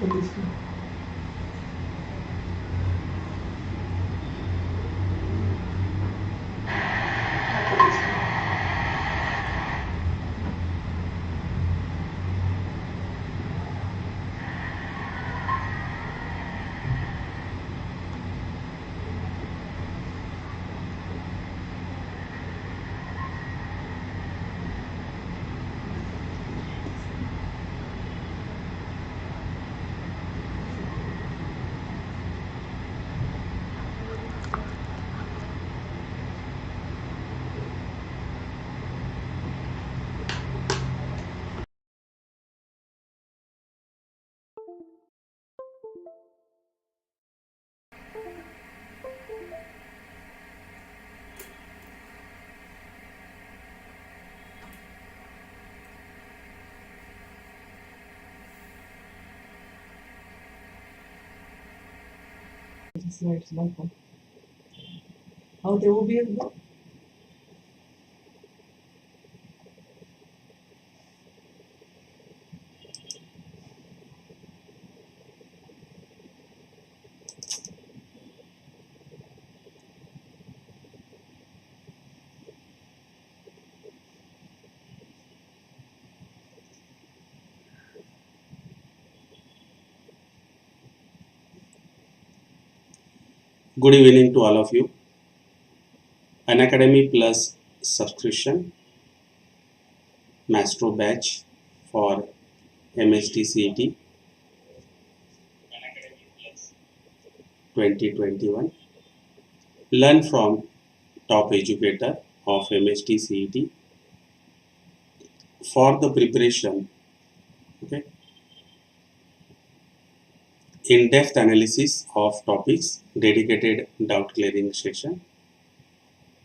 for this one. Slides welcome. How they will be able? Good evening to all of you. Unacademy Plus subscription Maestro batch for MHT CET 2021. Learn from top educator of MHT CET for the preparation. Okay. In-depth analysis of topics, dedicated doubt clearing session.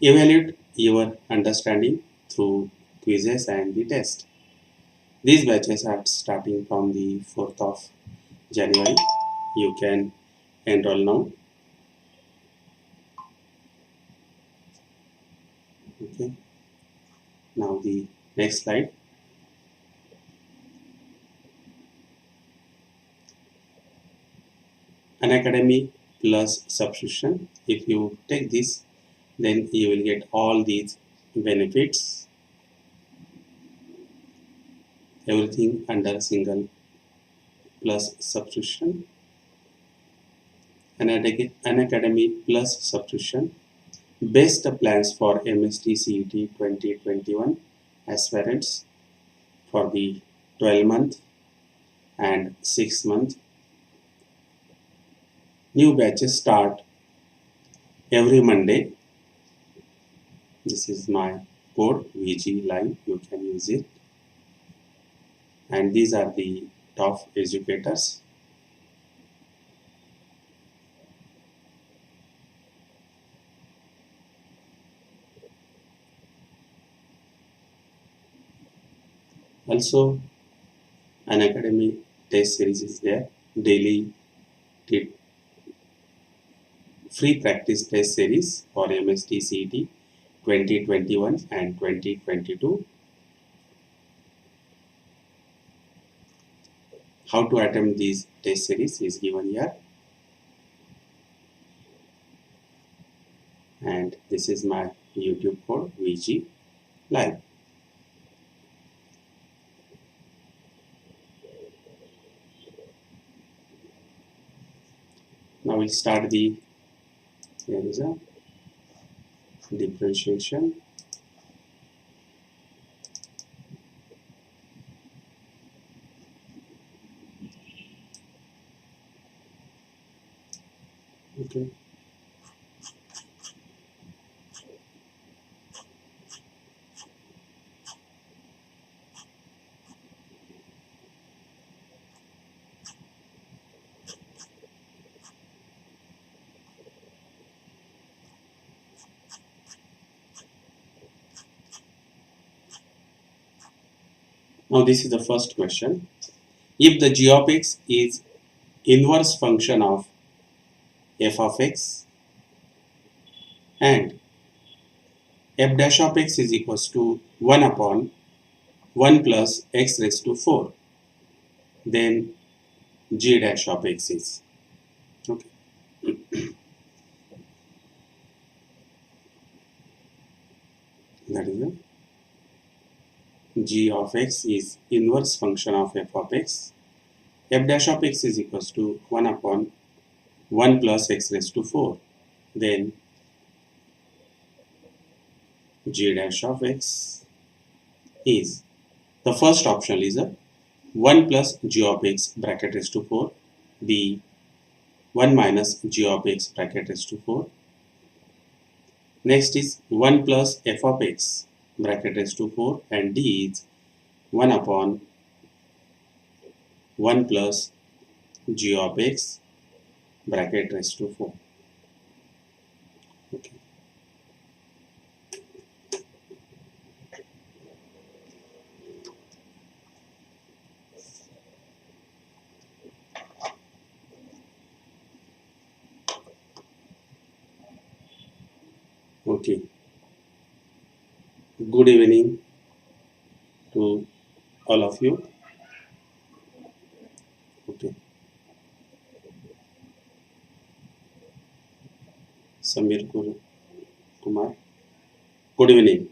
Evaluate your understanding through quizzes and the test. These batches are starting from the 4th of January. You can enroll now. Okay. Now the next slide. Unacademy Plus subscription. If you take this, then you will get all these benefits. Everything under single plus subscription. Unacademy Plus subscription. Best plans for MHT CET 2021 aspirants for the 12-month and 6-month. New batches start every Monday. This is my code VG Live. You can use it. And these are the top educators. Also, Unacademy test series is there. Daily free practice test series for MHT CET 2021 and 2022. How to attempt these test series is given here. And this is my YouTube code VG Live. Now we'll start the, here is a differentiation. Okay. Now this is the first question. If the g of x is inverse function of f of x and f dash of x is equals to 1 upon 1 plus x raised to 4, then g dash of x is. Okay. That is g of x is inverse function of f of x. F dash of x is equals to 1 upon 1 plus x raised to 4. Then g dash of x is, the first option is a 1 plus g of x bracket raised to 4, b 1 minus g of x bracket raised to 4. Next is 1 plus f of x bracket raised to 4, and d is 1 upon 1 plus g of x bracket raised to 4. Okay. Okay. Good evening to all of you. Okay. Samir Kumar. Good evening.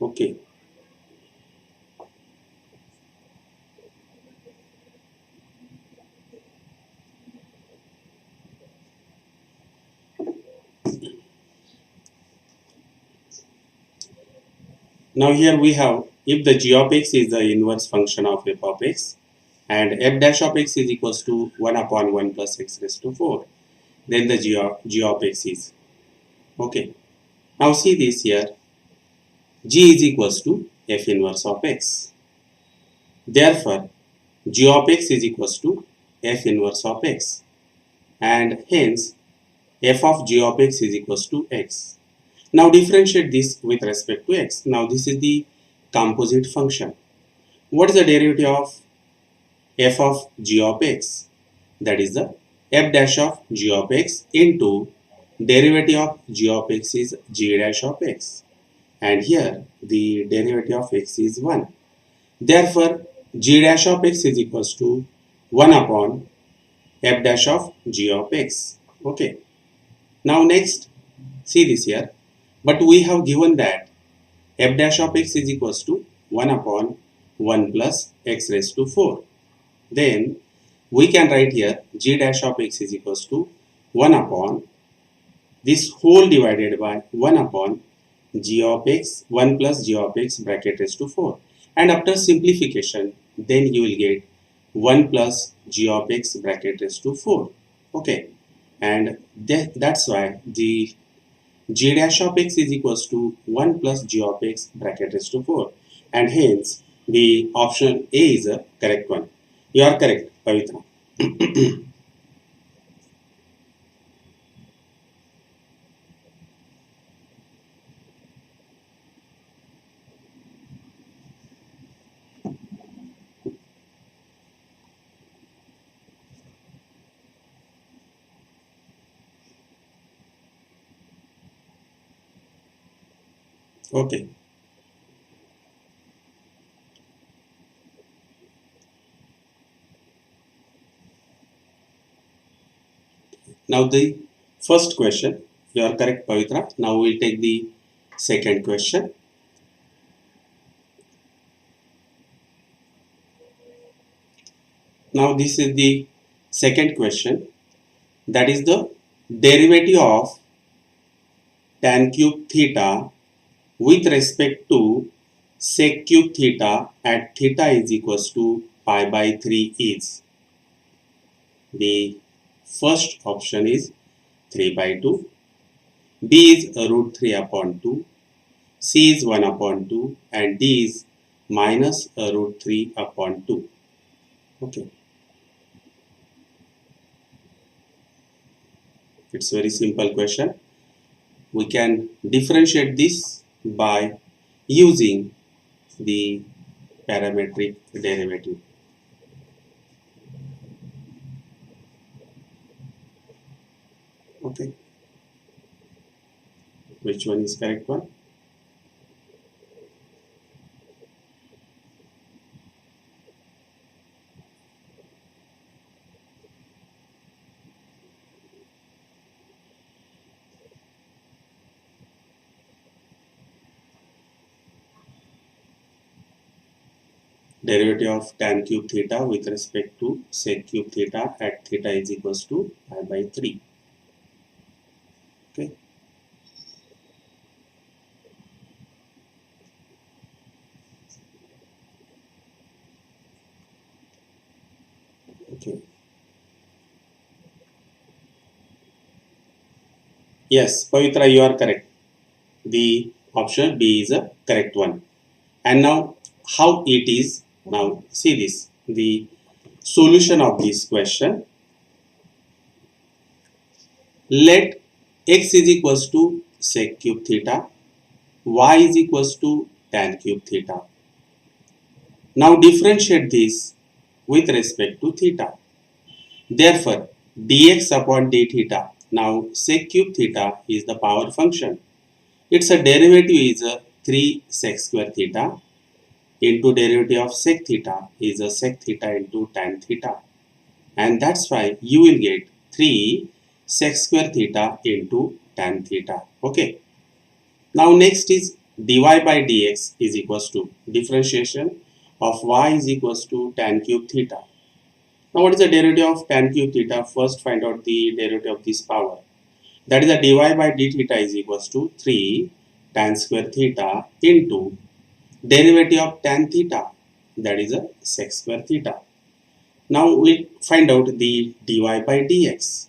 Okay. Now here we have, if the g of x is the inverse function of f of x and f dash of x is equals to 1 upon 1 plus x raised to 4, then the g of x is. Okay. Now see this here, g is equals to f inverse of x. Therefore, g of x is equals to f inverse of x, and hence f of g of x is equals to x. Now differentiate this with respect to x. Now this is the composite function. What is the derivative of f of g of x? That is the f dash of g of x into derivative of g of x is g dash of x. And here the derivative of x is 1. Therefore, g dash of x is equals to 1 upon f dash of g of x. Okay. Now next, see this here. But we have given that f dash of x is equals to 1 upon 1 plus x raised to 4. Then we can write here g dash of x is equals to 1 upon this whole divided by 1 upon g of x 1 plus g of x bracket raised to 4. And after simplification, then you will get 1 plus g of x bracket raised to 4. Okay. And that's why the g dash of x is equals to 1 plus g of x bracket raised to 4, and hence the option A is a correct one. You are correct, Pavitra. Okay. Now the first question, you are correct, Pavitra. Now we will take the second question. Now this is the second question, that is the derivative of tan cube theta with respect to sec cube theta at theta is equals to pi by 3 is. The first option is 3 by 2, b is root 3 upon 2, c is 1 upon 2, and d is minus root 3 upon 2. Okay. It's very simple question. We can differentiate this by using the parametric derivative. Okay. Which one is correct one? derivative of tan cube theta with respect to sec cube theta at theta is equals to pi by 3. Okay. Okay. Yes, Pavitra, you are correct. The option B is a correct one. And now how it is, now see this, the solution of this question. Let x is equals to sec cube theta, y is equals to tan cube theta. Now differentiate this with respect to theta. Therefore dx upon d theta, now sec cube theta is the power function. Its a derivative is a 3 sec square theta into derivative of sec theta is a sec theta into tan theta, and that's why you will get 3 sec square theta into tan theta. Okay. Now next is dy by dx is equals to differentiation of y is equals to tan cube theta. Now what is the derivative of tan cube theta? First find out the derivative of this power. That is the dy by d theta is equals to 3 tan square theta into derivative of tan theta, that is a sec square theta. Now we'll find out the dy by dx.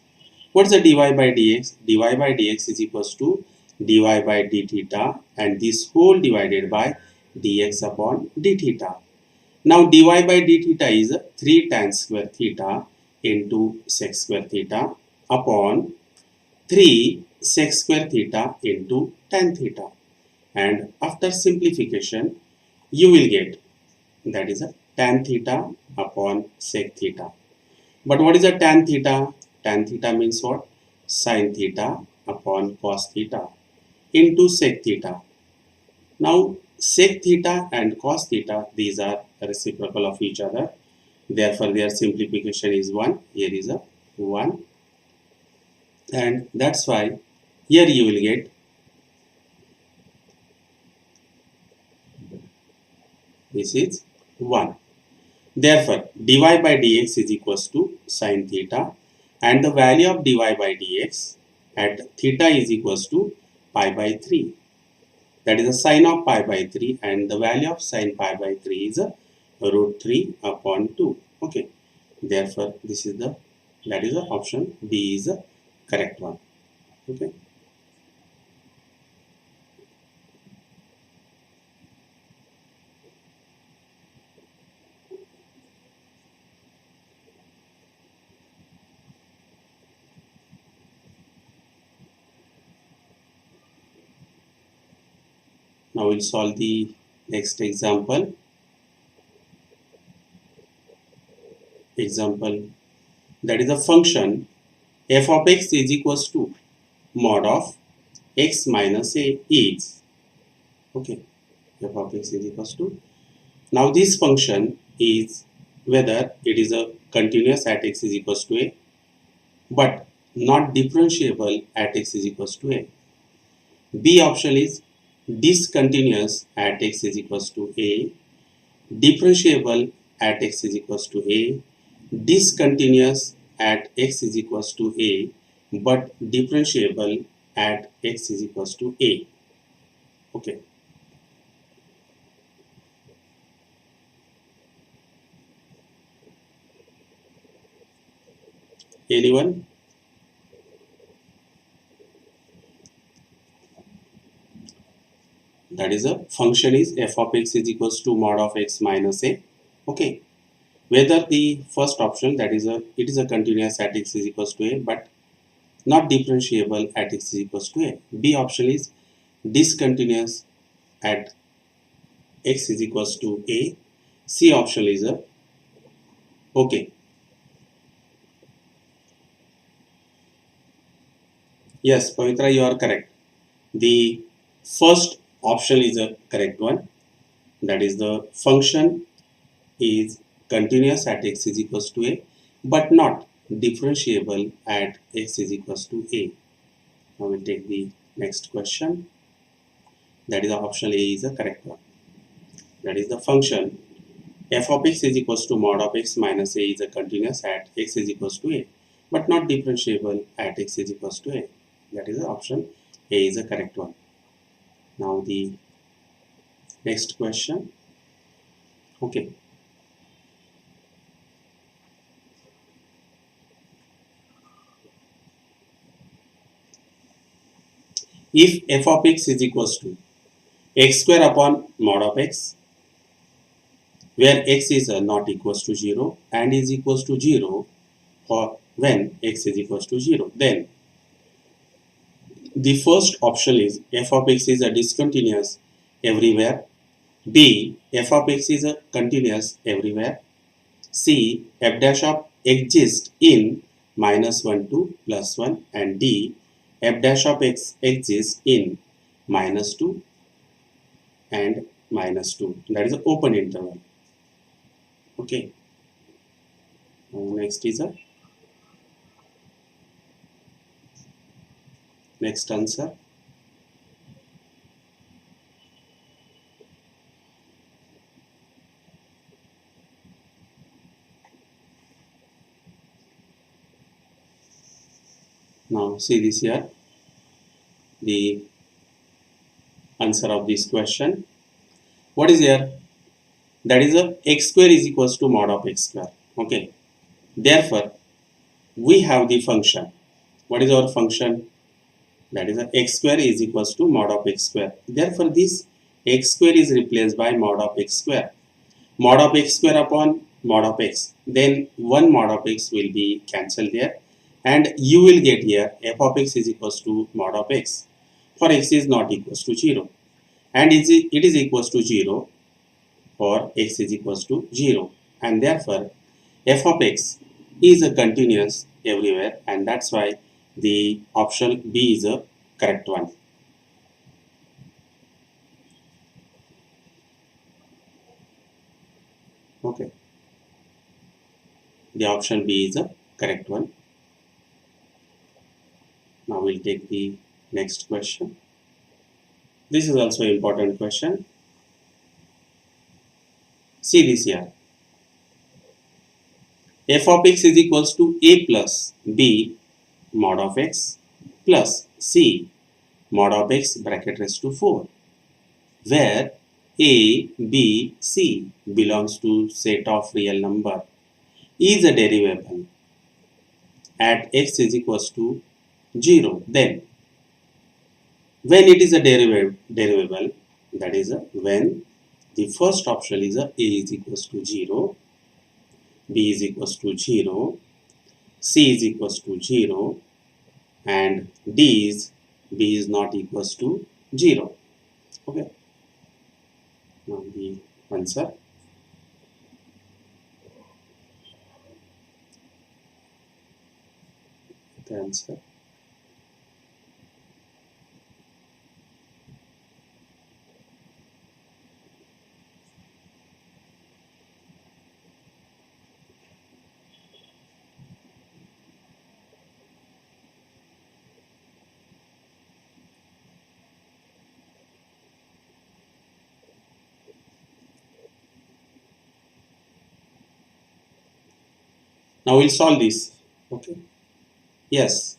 What is the dy by dx? Dy by dx is equals to dy by d theta and this whole divided by dx upon d theta. Now dy by d theta is 3 tan square theta into sec square theta upon 3 sec square theta into tan theta, and after simplification you will get, that is a tan theta upon sec theta. But what is a tan theta? Tan theta means what? Sin theta upon cos theta into sec theta. Now sec theta and cos theta, these are reciprocal of each other, therefore their simplification is 1. Here is a 1, and that's why here you will get this is 1. Therefore dy by dx is equals to sin theta, and the value of dy by dx at theta is equals to pi by 3. That is the sine of pi by 3, and the value of sine pi by 3 is root 3 upon 2. Okay. Therefore this is the, that is the option B is the correct one. Okay. Now we'll solve the next example. Example, that is a function f of x is equals to mod of x minus a is. Okay, f of x is equals to. Now this function is whether it is a continuous at x is equals to a, but not differentiable at x is equals to a. B option is discontinuous at x is equals to a, differentiable at x is equals to a, discontinuous at x is equals to a, but differentiable at x is equals to a. Okay. Anyone? That is a function is f of x is equals to mod of x minus a. Okay. Whether the first option, that is it is a continuous at x is equals to a, but not differentiable at x is equals to a. B option is discontinuous at x is equals to a. C option is a okay. Yes, Pavitra, you are correct. The first option is a correct one. That is the function is continuous at x is equals to a, but not differentiable at x is equals to a. Now we'll take the next question. That is option A is the correct one. That is the function f of x is equals to mod of x minus a is a continuous at x is equals to a, but not differentiable at x is equals to a. That is the option A is the correct one. Now the next question. Okay. If f of x is equals to x square upon mod of x, where x is not equals to 0 and is equals to 0 for when x is equals to 0, then the first option is f of x is a discontinuous everywhere, B, f of x is a continuous everywhere, C, f dash of exists in minus 1 to plus 1, and D, f dash of x exists in minus 2 and minus 2. That is an open interval. Okay. Next is a next answer. Now see this here, the answer of this question. What is here? That is a x square is equals to mod of x square. Okay. Therefore, we have the function. What is our function? That is a x square is equals to mod of x square. Therefore, this x square is replaced by mod of x square. Mod of x square upon mod of x. Then one mod of x will be cancelled there, and you will get here f of x is equals to mod of x for x is not equals to 0, and it is equals to 0 for x is equals to 0, and therefore f of x is a continuous everywhere, and that's why the option B is a correct one. Okay, the option B is a correct one. Now we'll take the next question. This is also an important question. See this here. F of x is equals to a plus b mod of x plus c mod of x bracket raised to 4, where a, b, c belongs to set of real number is a derivable at x is equals to 0. Then when it is a derivable, that is when the first option is a is equals to 0, b is equals to 0, c is equals to 0, and b is not equals to 0. Okay. Now the answer. The answer. Now we'll solve this. Okay. Yes.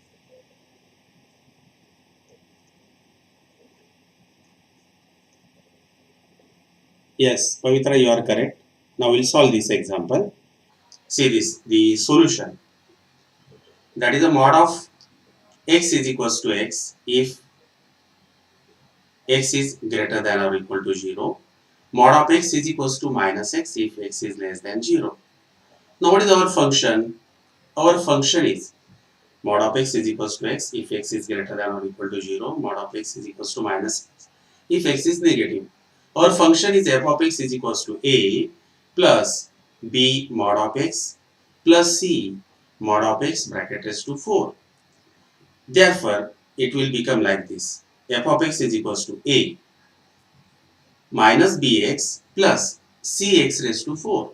Yes, Pavitra, you are correct. Now we'll solve this example. See this, the solution. That is a mod of x is equals to x if x is greater than or equal to 0. Mod of x is equals to minus x if x is less than 0. Now what is our function? Our function is mod of x is equals to x if x is greater than or equal to 0. Mod of x is equals to minus x if x is negative. Our function is f of x is equals to a plus b mod of x plus c mod of x bracket raised to 4. Therefore, it will become like this. F of x is equals to a minus bx plus cx raised to 4.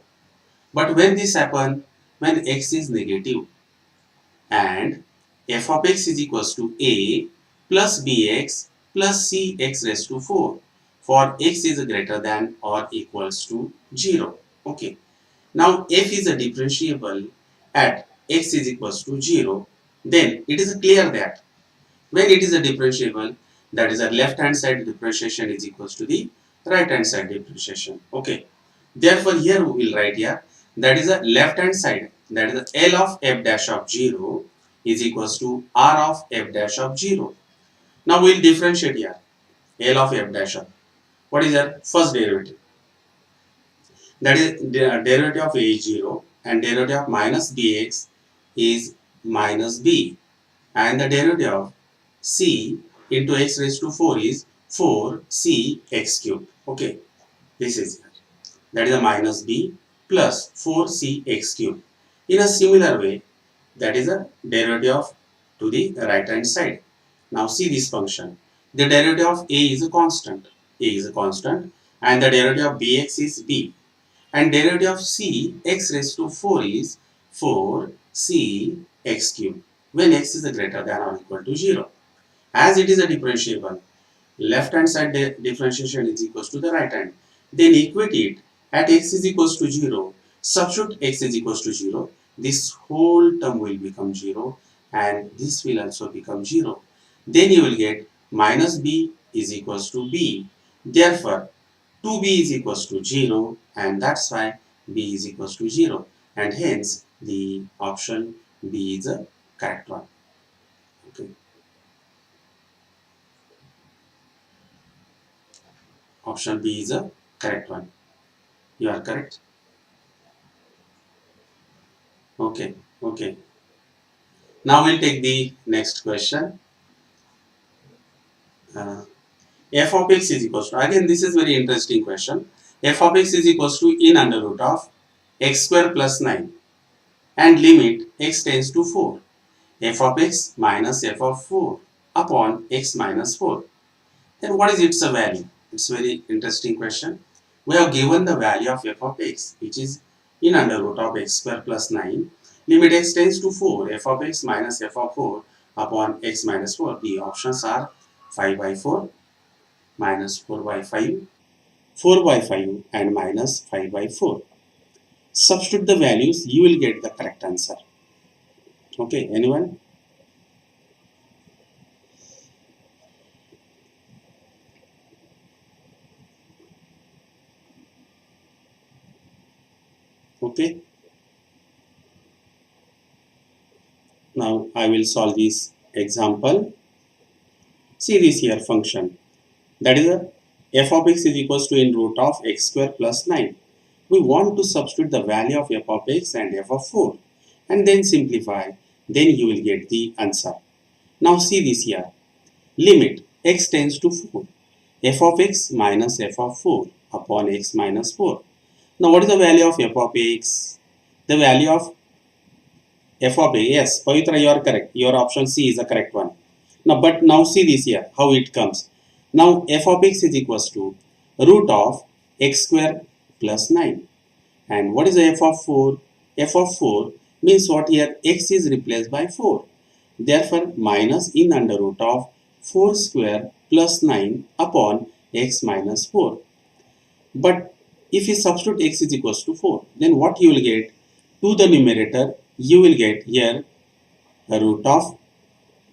But when this happens, when x is negative, and f of x is equals to a plus bx plus cx raised to 4 for x is greater than or equals to 0. Okay. Now f is a differentiable at x is equals to 0, then it is clear that when it is a differentiable, that is a left hand side differentiation is equals to the right hand side differentiation. Okay. Therefore, here we will write here that is a left hand side, that is L of f dash of 0 is equals to R of f dash of 0. Now we will differentiate here L of f dash of. What is our first derivative? That is the derivative of a is 0 and derivative of minus bx is minus b, and the derivative of c into x raised to 4 is 4c x cubed. Okay, this is here. That is a minus b plus 4c x cubed. In a similar way, that is a derivative of to the right hand side. Now see this function. The derivative of a is a constant. A is a constant, and the derivative of bx is b. And derivative of c x raised to 4 is 4c x cubed when x is greater than or equal to 0. As it is a differentiable, left hand side differentiation is equals to the right hand. Then equate it at x is equals to 0. Substitute x is equals to 0. This whole term will become 0 and this will also become 0. Then you will get minus b is equals to b. Therefore, 2b is equals to 0 and that's why b is equals to 0, and hence the option B is a correct one. Okay. Option B is a correct one. You are correct. Okay. Okay. Now we'll take the next question. F of x is equals to, again this is very interesting question. F of x is equals to in under root of x square plus 9 and limit x tends to 4. F of x minus f of 4 upon x minus 4. Then what is its value? It's a very interesting question. We have given the value of f of x, which is in under root of x square plus 9. Limit x tends to 4. F of x minus f of 4 upon x minus 4. The options are 5 by 4, minus 4 by 5, 4 by 5 and minus 5 by 4. Substitute the values, you will get the correct answer. Okay, anyone? Okay. Now I will solve this example. See this here function. That is a f of x is equals to in root of x square plus 9. We want to substitute the value of f of x and f of 4 and then simplify. Then you will get the answer. Now see this here. Limit x tends to 4. F of x minus f of 4 upon x minus 4. Now what is the value of f of x? The value of f of a, yes, Pavitra, you are correct. Your option C is the correct one. Now, but now see this here, how it comes. Now, f of x is equals to root of x square plus 9. And what is the f of 4? F of 4 means what here? X is replaced by 4. Therefore, minus in under root of 4 square plus 9 upon x minus 4. But if you substitute x is equals to 4, then what you will get? To the numerator, you will get here a root of,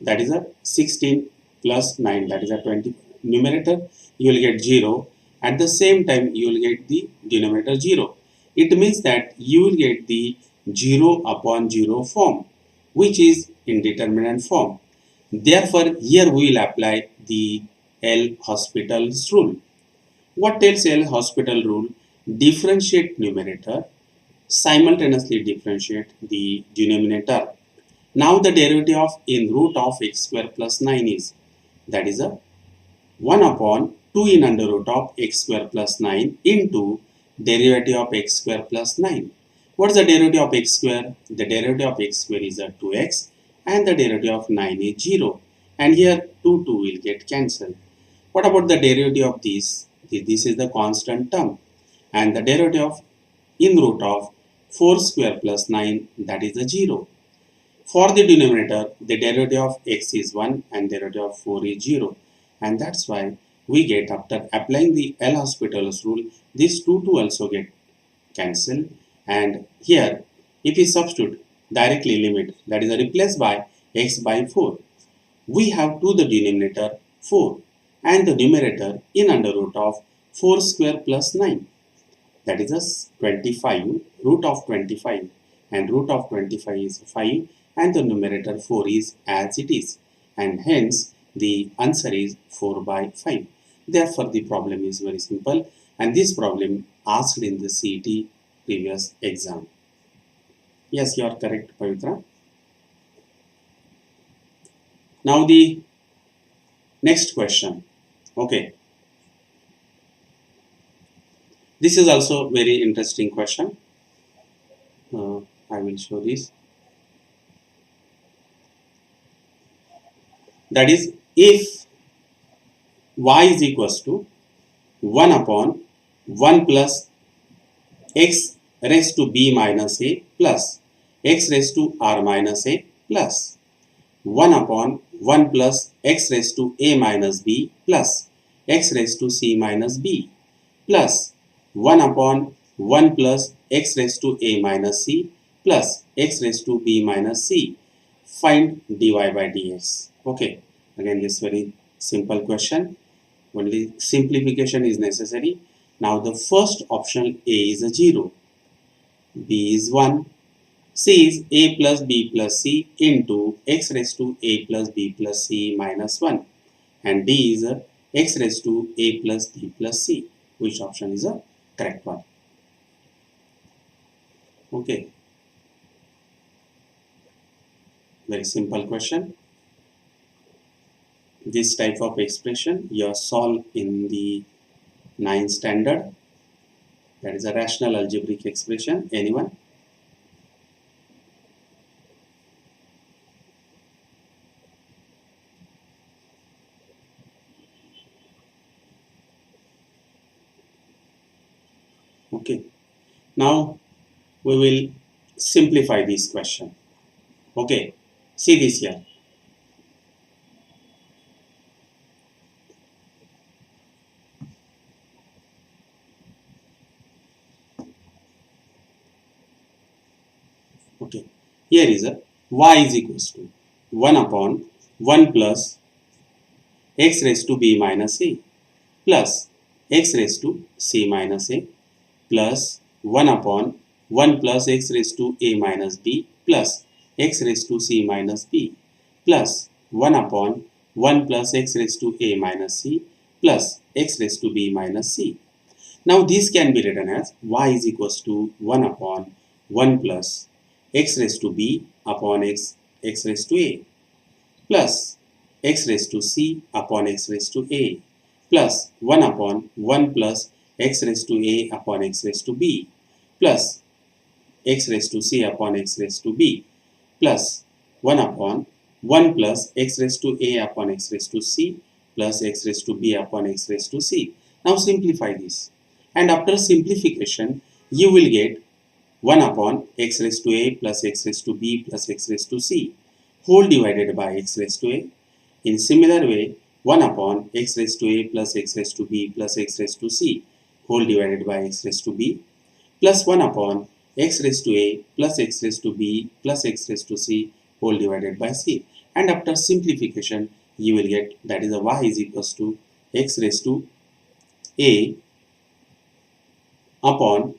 that is a 16 plus 9, that is a 20. Numerator, you will get 0. At the same time, you will get the denominator 0. It means that you will get the 0 upon 0 form, which is indeterminate form. Therefore, here we will apply the L'Hospital's rule. What tells L'Hospital rule? Differentiate numerator, simultaneously differentiate the denominator. Now the derivative of in root of x square plus 9 is, that is a 1 upon 2 in under root of x square plus 9 into derivative of x square plus 9. What is the derivative of x square? The derivative of x square is a 2x and the derivative of 9 is 0. And here 2 will get cancelled. What about the derivative of this? This is the constant term. And the derivative of in root of 4 square plus 9, that is a 0. For the denominator, the derivative of x is 1 and derivative of 4 is 0. And that's why we get, after applying the L'Hospital's rule, this 2 also get cancel, and here if we substitute directly limit, that is replaced by x by 4, we have to the denominator 4 and the numerator in under root of 4 square plus 9, that is a 25 root of 25, and root of 25 is 5 and the numerator 4 is as it is, and hence the answer is 4 by 5. Therefore the problem is very simple, and this problem asked in the CET previous exam. Yes, you are correct, Pavitra. Now the next question. Okay, this is also very interesting question. I will show this. That is, if y is equals to 1 upon 1 plus x raised to b minus a plus x raised to r minus a plus 1 upon 1 plus x raised to a minus b plus x raised to c minus b plus 1 upon 1 plus x raised to a minus c plus x raised to b minus c. Find dy by dx. Okay, again this very simple question. Only simplification is necessary. Now the first option, A is a 0, B is 1, C is a plus b plus c into x raised to a plus b plus c minus 1, and D is a x raised to a plus b plus c. Which option is a correct one? Okay, very simple question. This type of expression you are solved in the 9th standard. That is a rational algebraic expression. Anyone? Okay, now we will simplify this question. Okay, see this here. Okay, here is a y is equals to 1 upon 1 plus x raised to b minus a plus x raised to c minus a plus 1 upon 1 plus x raised to a minus b plus x raised to c minus b plus 1 upon 1 plus x raised to a minus c plus x raised to b minus c. Now this can be written as y is equals to 1 upon 1 plus x raised to b upon x raised to a plus x raised to c upon x raised to a plus 1 upon 1 plus x raised to a upon x raised to b plus x raised to c upon x raised to b plus 1 upon 1 plus x raised to a upon x raised to c plus x raised to b upon x raised to c. Now simplify this, and after simplification you will get 1 upon x raised to a plus x raised to b plus x raised to c whole divided by x raised to a. In similar way, 1 upon x raised to a plus x raised to b plus x raised to c whole divided by x raised to b plus 1 upon x raised to a plus x raised to b plus x raised to c whole divided by c. And after simplification you will get, that is a y is equals to x raised to a upon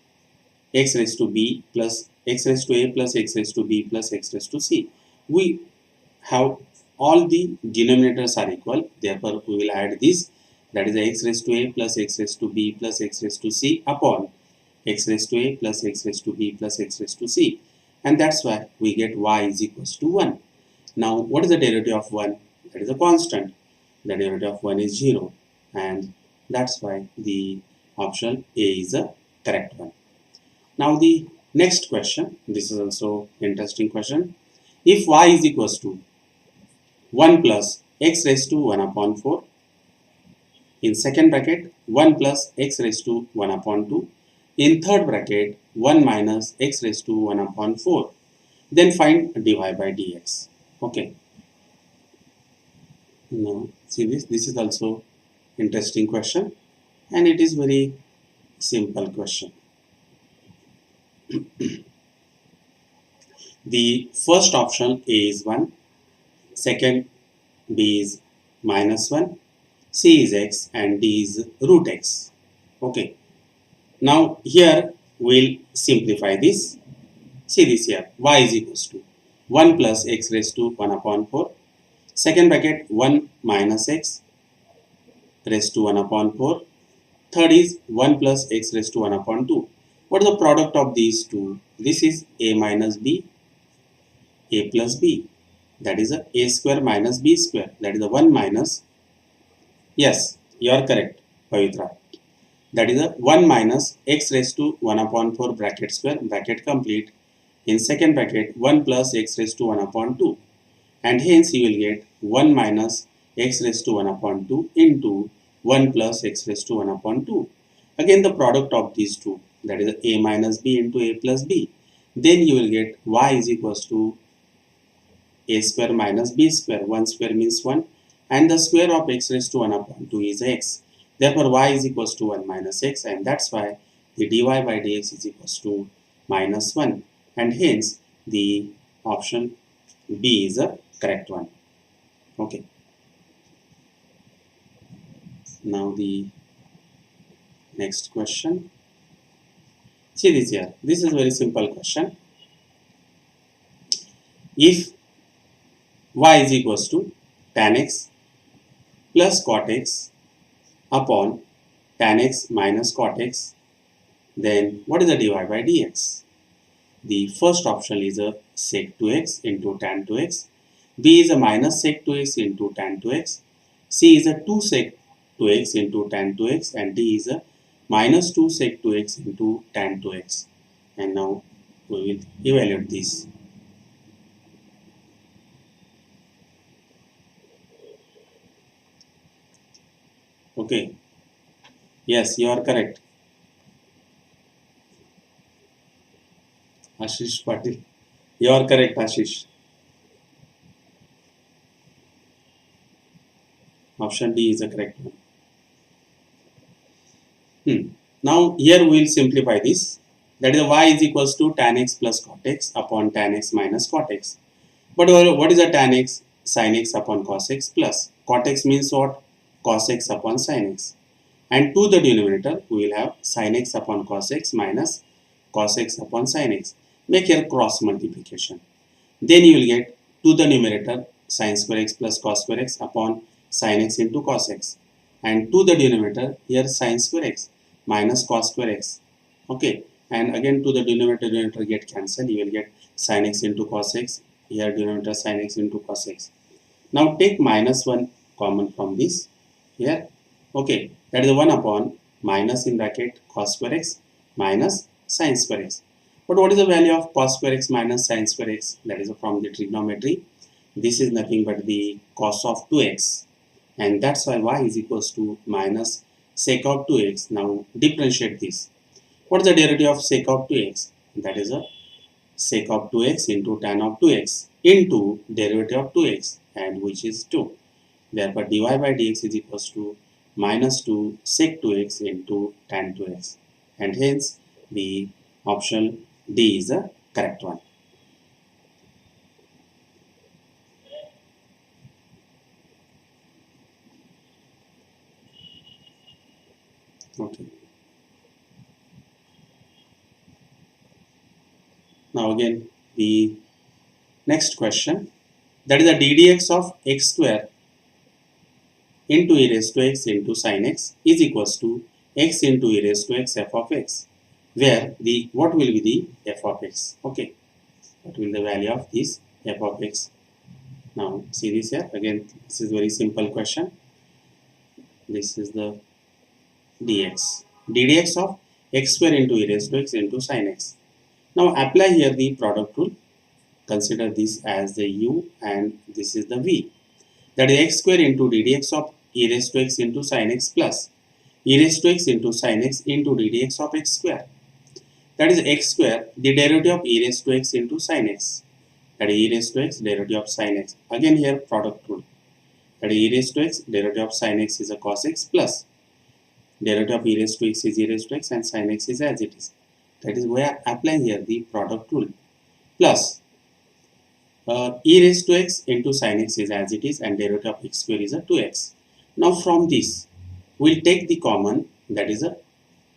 x raised to b plus x raised to a plus x raised to b plus x raised to c. We have all the denominators are equal, therefore we will add this, that is x raised to a plus x raised to b plus x raised to c upon x raised to a plus x raised to b plus x raised to c, and that's why we get y is equals to 1. Now what is the derivative of 1? That is a constant. The derivative of 1 is 0, and that's why the option A is a correct one. Now the next question, this is also interesting question. If y is equals to 1 plus x raised to 1 upon 4, in second bracket 1 plus x raised to 1 upon 2, in third bracket 1 minus x raised to 1 upon 4, then find dy by dx. Okay. Now see this is also interesting question, and it is very simple question. The first option A is 1, second B is -1, C is x, and D is root x. Okay. Now here we'll simplify this. See this here, y is equals to 1 plus x raised to 1 upon 4. Second bracket 1 minus x raised to 1 upon 4. Third is 1 plus x raised to 1 upon 2. What is the product of these two? This is a minus b, a plus b. That is a square minus b square. That is the 1 minus. Yes, you are correct, Pavitra. That is a 1 minus x raised to 1 upon 4 bracket square, bracket complete. In second bracket 1 plus x raised to 1 upon 2. And hence you will get 1 minus x raised to 1 upon 2 into 1 plus x raised to 1 upon 2. Again the product of these two, that is a minus b into a plus b. Then you will get y is equals to a square minus b square. 1 square means 1, and the square of x raised to 1 upon 2 is x. Therefore y is equals to 1 minus x, and that's why the dy by dx is equals to minus 1, and hence the option B is a correct one. Okay. Now the next question. See this here. This is a very simple question. If y is equals to tan x plus cot x upon tan x minus cot x, then what is the dy by dx? The first option is a sec 2x into tan 2x, B is a minus sec 2x into tan 2x, C is a 2 sec 2x into tan 2x, and D is a minus 2 sec 2x into tan 2x. And now we will evaluate this. Okay. Yes, you are correct. Ashish Patil. You are correct, Ashish. Option D is the correct one. Now here we will simplify this. That is y is equals to tan x plus cot x upon tan x minus cot x. But what is the tan x? Sin x upon cos x plus. Cot x means what? Cos x upon sin x. And to the denominator we will have sin x upon cos x minus cos x upon sin x. Make here cross multiplication. Then you will get to the numerator sin square x plus cos square x upon sin x into cos x. And to the denominator here sin square x minus cos square x. Okay. And again to the denominator get cancelled. You will get sin x into cos x. Here denominator sin x into cos x. Now take minus 1 common from this here. Okay. That is 1 upon minus in bracket cos square x minus sin square x. But what is the value of cos square x minus sin square x? That is from the trigonometry. This is nothing but the cos of 2x. And that's why y is equals to minus sec of 2x. Now differentiate this. What is the derivative of sec of 2x? That is a sec of 2x into tan of 2x into derivative of 2x, and which is 2. Therefore dy by dx is equals to minus 2 sec 2x into tan 2x. And hence the option D is the correct one. Okay. Now again the next question, that is the ddx of x square into e raised to x into sin x is equals to x into e raised to x f of x, where the what will be the f of x? Okay, what will the value of this f of x? Now see this here. Again, this is very simple question. This is the ddx of x square into e raised to x into sin x. Now apply here the product rule. Consider this as the u and this is the v. That is x square into ddx of e raised to x into sin x plus e raised to x into sin x into ddx of x square. That is x square, the derivative of e raised to x into sin x. That is e raised to x, derivative of sin x. Again here product rule. That is e raised to x, derivative of sin x is a cos x plus derivative of e raised to x is e raised to x, and sin x is as it is. That is, we are applying here the product rule. Plus e raised to x into sin x is as it is, and derivative of x square is a 2x. Now from this, we'll take the common, that is a,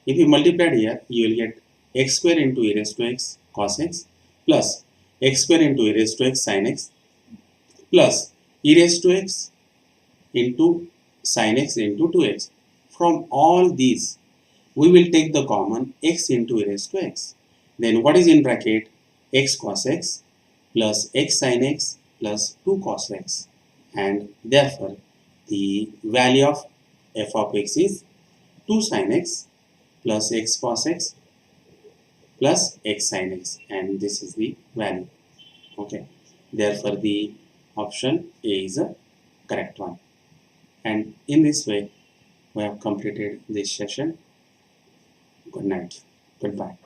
if you multiply here, you will get x square into e raised to x cos x plus x square into e raised to x sin x plus e raised to x into sin x into 2x. From all these, we will take the common x into e raised to x. Then what is in bracket? X cos x plus x sin x plus 2 cos x. And therefore, the value of f of x is 2 sin x plus x cos x plus x sin x. And this is the value. Okay. Therefore, the option A is a correct one. And in this way, we have completed this session. Good night. Goodbye.